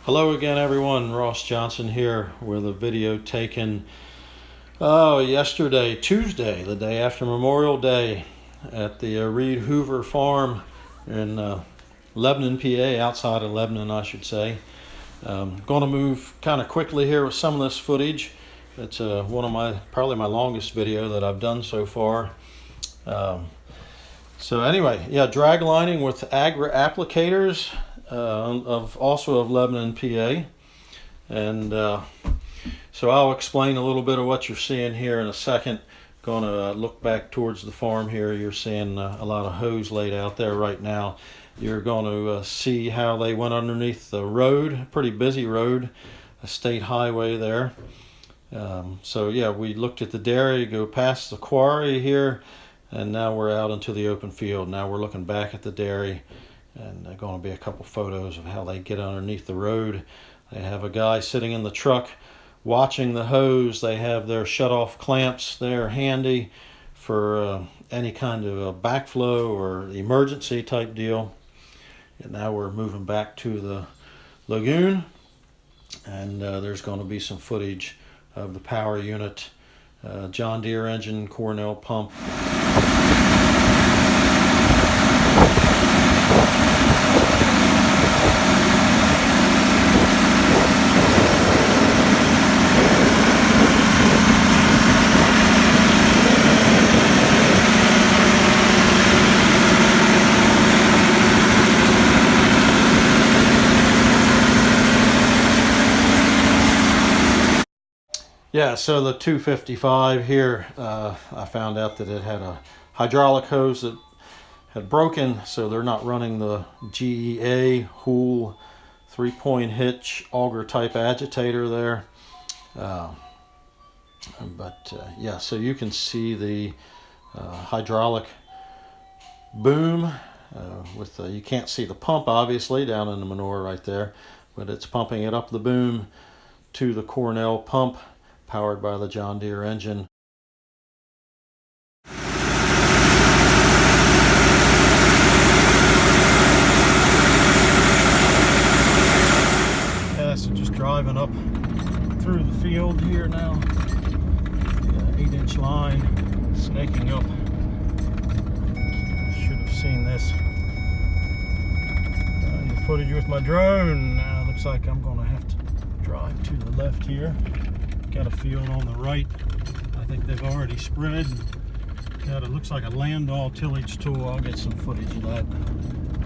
Hello again everyone, Ross Johnson here with a video taken yesterday, Tuesday, the day after Memorial Day at the Reed Hoover farm in Lebanon PA, outside of Lebanon I should say. Going to move kind of quickly here with some of this footage. It's probably my longest video that I've done so far. So anyway, yeah, drag lining with AgriApplicators of Lebanon PA, and so I'll explain a little bit of what you're seeing here in a second. Going to look back towards the farm here. You're seeing a lot of hose laid out there right now. You're going to see how they went underneath the road, pretty busy road, a state highway there. So yeah, we looked at the dairy, go past the quarry here, and now we're out into the open field. Now we're looking back at the dairy, and there's going to be a couple photos of how they get underneath the road. They have a guy sitting in the truck watching the hose. They have their shut-off clamps there handy for any kind of a backflow or emergency type deal. And now we're moving back to the Lagoon, and there's going to be some footage of the power unit, John Deere engine, Cornell pump. Yeah, so the 255 here, I found out that it had a hydraulic hose that had broken, so they're not running the GEA Hool 3-point hitch auger type agitator there. Yeah, so you can see the hydraulic boom you can't see the pump obviously down in the manure right there, but it's pumping it up the boom to the Cornell pump, powered by the John Deere engine. Yeah, so just driving up through the field here now. The 8-inch line snaking up. Should have seen this in the footage with my drone. Now looks like I'm going to have to drive to the left here. Got a field on the right. I think they've already spread. Got it looks like a Landau tillage tool. I'll get some footage of that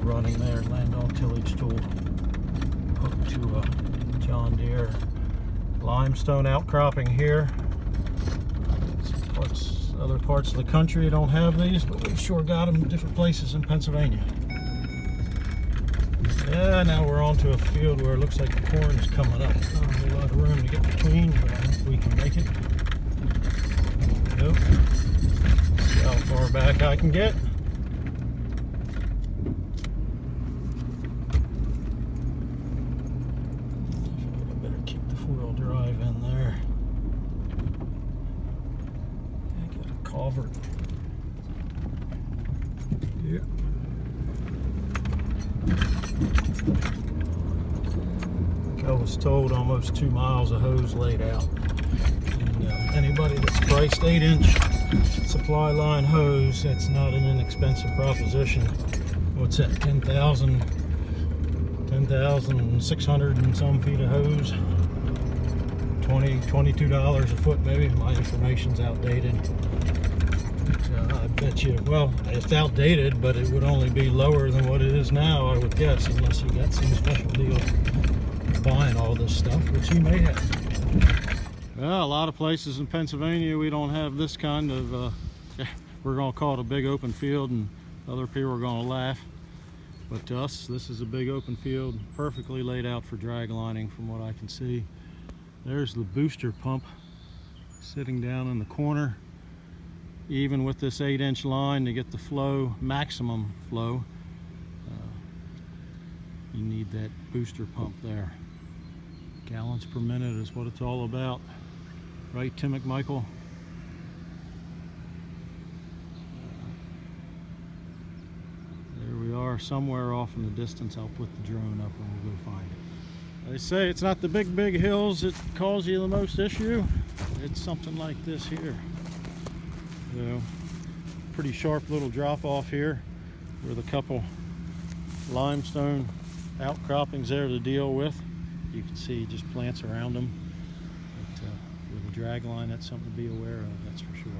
running there. Landau tillage tool hooked to a John Deere limestone outcropping here. Other parts of the country don't have these, but we've sure got them in different places in Pennsylvania. Yeah, now we're onto a field where it looks like the corn is coming up. Not a whole lot of room to get between, but I think we can make it. Nope. See how far back I can get. I better keep the 4-wheel drive in there. I got a culvert. Yeah. I was told almost 2 miles of hose laid out. And anybody that's priced 8-inch supply line hose, that's not an inexpensive proposition. What's that, 10,600 and some feet of hose? $22 a foot maybe. My information's outdated. I bet you, well, it's outdated, but it would only be lower than what it is now, I would guess, unless you got some special deal buying all this stuff, which you may have. Well, a lot of places in Pennsylvania we don't have this kind of, we're going to call it a big open field, and other people are going to laugh. But to us, this is a big open field, perfectly laid out for drag lining from what I can see. There's the booster pump sitting down in the corner. Even with this 8-inch line to get the flow, maximum flow, you need that booster pump there. Gallons per minute is what it's all about. Right, Tim McMichael? There we are, somewhere off in the distance. I'll put the drone up and we'll go find it. They say it's not the big hills that cause you the most issue. It's something like this here. So, pretty sharp little drop off here with a couple limestone outcroppings there to deal with. You can see just plants around them. But, with a drag line, that's something to be aware of, that's for sure.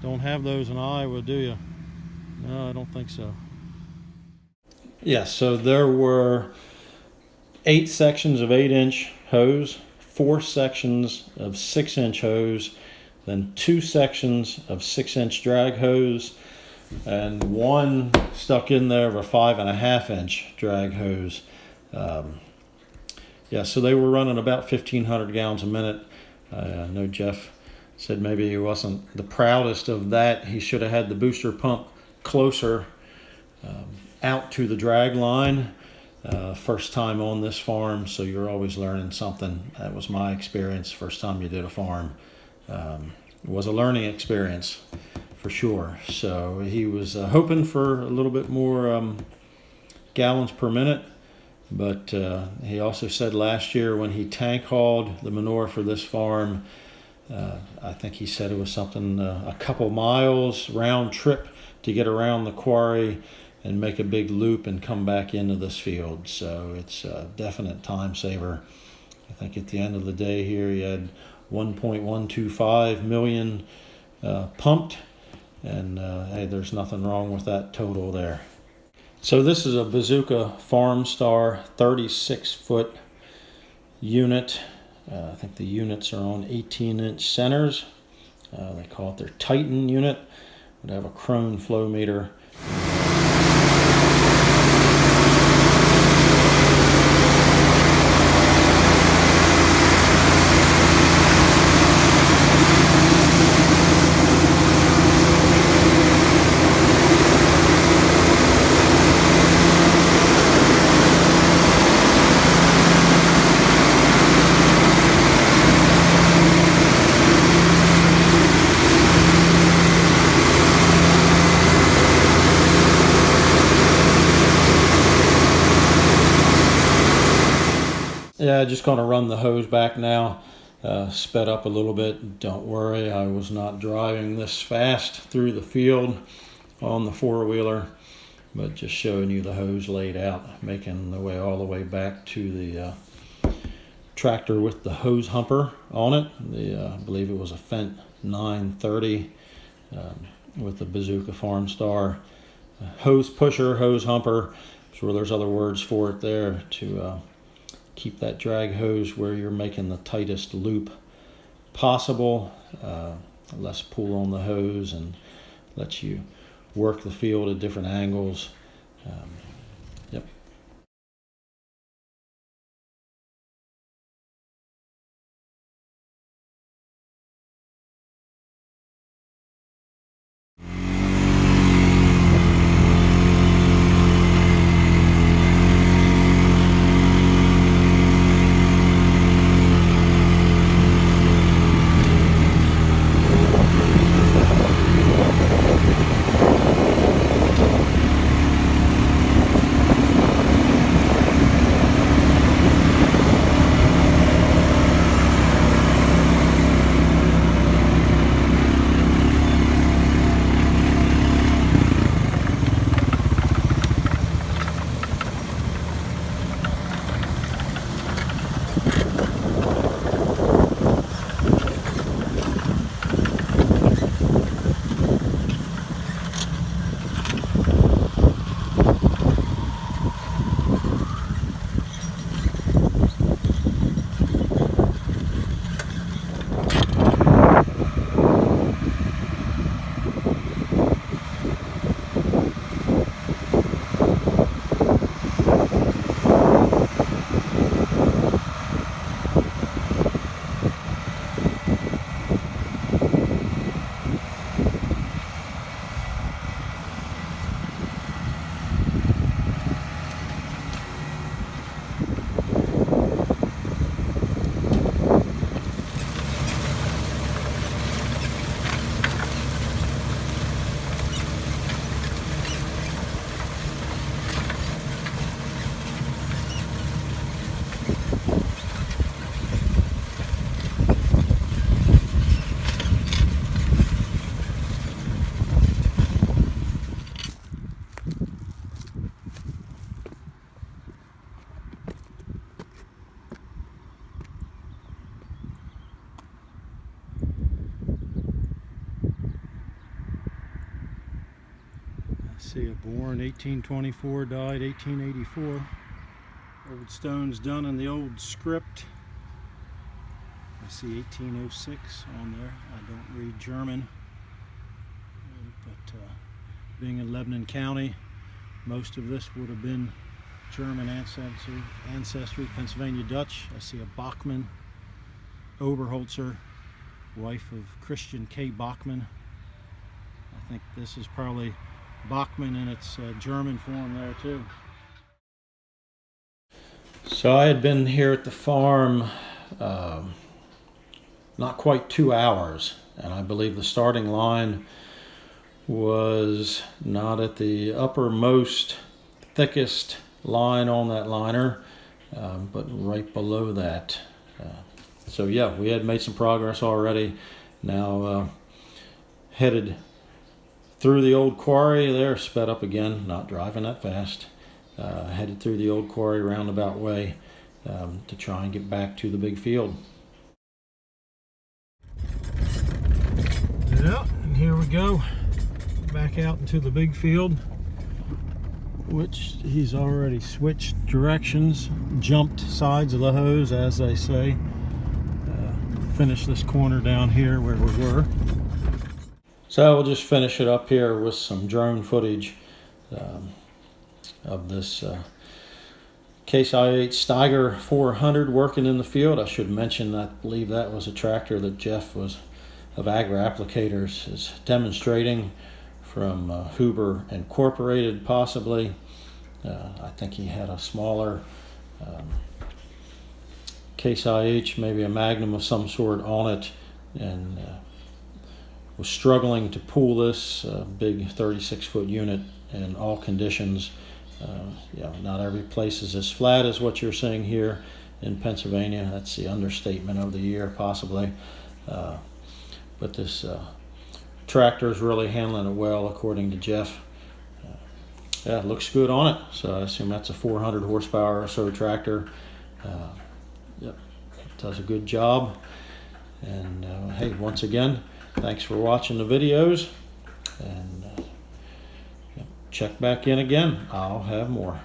Don't have those in Iowa, do you? No, I don't think so. Yeah, so there were 8 sections of 8-inch hose, 4 sections of 6-inch hose, then 2 sections of 6-inch drag hose, and 1 stuck in there of a 5.5-inch drag hose. Yeah, so they were running about 1,500 gallons a minute. I know Jeff said maybe he wasn't the proudest of that. He should have had the booster pump closer out to the drag line. First time on this farm, so you're always learning something. That was my experience first time you did a farm. It was a learning experience for sure. So he was hoping for a little bit more gallons per minute, but he also said last year when he tank hauled the manure for this farm, I think he said it was something a couple miles round trip to get around the quarry and make a big loop and come back into this field. So it's a definite time saver. I think at the end of the day here, you had 1.125 million pumped, and hey, there's nothing wrong with that total there. So this is a Bazooka FarmStar 36-foot unit. I think the units are on 18-inch centers. They call it their Titan unit. Would have a chrome flow meter. Yeah, just going to run the hose back now. Sped up a little bit. Don't worry, I was not driving this fast through the field on the four-wheeler, but just showing you the hose laid out, making the way all the way back to the tractor with the hose humper on it. I believe it was a Fendt 930 with the Bazooka FarmStar hose pusher, hose humper. I'm sure there's other words for it there to keep that drag hose where you're making the tightest loop possible. Less pull on the hose and lets you work the field at different angles. Yep. See, a born 1824, died 1884. Old stones done in the old script. I see 1806 on there. I don't read German, but being in Lebanon County, most of this would have been German ancestry, Pennsylvania Dutch. I see a Bachmann, Oberholzer, wife of Christian K. Bachmann. I think this is probably Bachmann in its German form there too. So I had been here at the farm not quite 2 hours, and I believe the starting line was not at the uppermost, thickest line on that liner, but right below that. So yeah, we had made some progress already. Now headed through the old quarry there, sped up again, not driving that fast. Headed through the old quarry roundabout way to try and get back to the big field. Yeah, and here we go, back out into the big field, which he's already switched directions, jumped sides of the hose, as they say. Finish this corner down here where we were. So we'll just finish it up here with some drone footage of this CaseIH Steiger 400 working in the field. I should mention, I believe that was a tractor that Jeff of AgriApplicators is demonstrating from Huber Incorporated, possibly. I think he had a smaller CaseIH, maybe a Magnum of some sort on it, and was struggling to pull this big 36-foot unit in all conditions. Yeah, not every place is as flat as what you're seeing here in Pennsylvania. That's the understatement of the year, possibly. But this tractor is really handling it well, according to Jeff. Yeah, it looks good on it. So I assume that's a 400 horsepower or so tractor. Yep, it does a good job. And hey, once again, thanks for watching the videos. And check back in again. I'll have more.